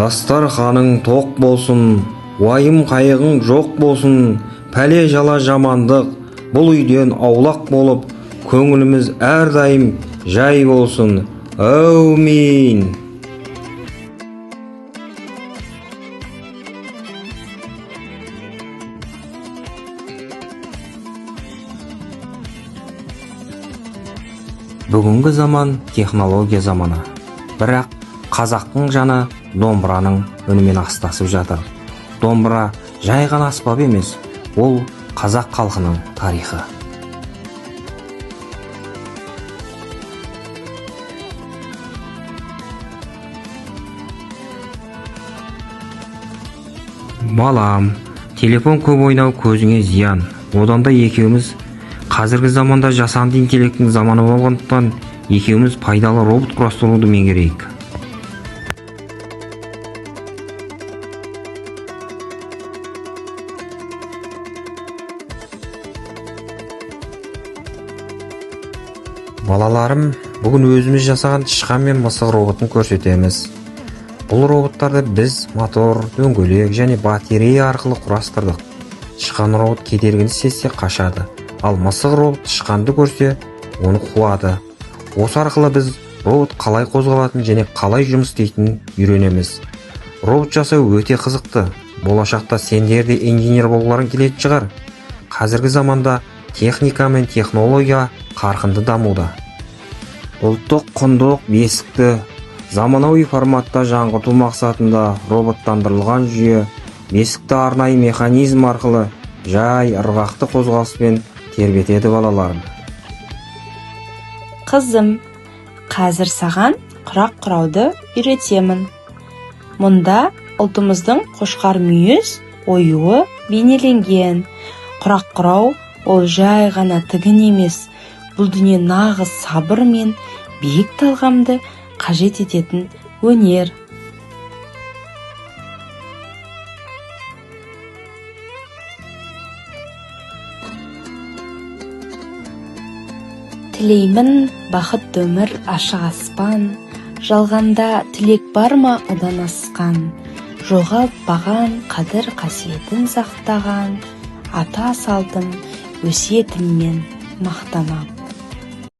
Дастарханың тоқ болсын, уайым қайығың жоқ болсын, пәле жала жамандық бұл үйден аулақ болып, көңіліміз әрдайым жай болсын. Әумин. Бүгінгі заман технология заманы. Бірақ қазақтың жаны домбыраның үнімен астасып жатыр. Домбыра жай ғана аспап емес, ол қазақ халқының тарихы. Балам, телефон көп ойнау көзіңе зиян. Одан да екеуміз қазіргі заманда жасанды интеллекттің заманы болғандықтан екеуміз пайдалы робот құрастыруды меңгерейік. Балаларым, бүгін өзіміз жасаған тышқан мен мысық роботын көрсетеміз. Бұл роботтарды біз мотор, дөңгелек және батарея арқылы құрастырдық. Тышқан робот кедергіні сезсе қашады, ал мысық робот тышқанды көрсе, оны қуады. Осы арқылы біз робот қалай қозғалатын және қалай жұмыс істейтінін үйренеміз. Робот жасау өте қызықты. Болашақта сендер де инженер болғыларың келетін шығар. Қазіргі заманда техника мен технология қарқынды дамуда. Ұлттық құндылық бесікті заманауи форматта жаңғырту мақсатында роботтандырылған жүйе бесікті арнайы механизм арқылы жай ырғақты қозғалыспен тербетеді балаларым. Қызым, қазір саған құрақ құрауды үйретемін. Мұнда ұлтымыздың қошқар мүйіз оюы бейнеленген. Құрақ құрау ол жай ғана тігін емес, бұл дүние нағыз сабыр мен биік талғамды қажет ететін өнер. Тілеймін бақыт өмір ашық аспан, жалғанда тілек бар ма одан асқан, жоғалтпаған қадір қасиетін сақтаған, ата салтым өсиетіммен мақтанам.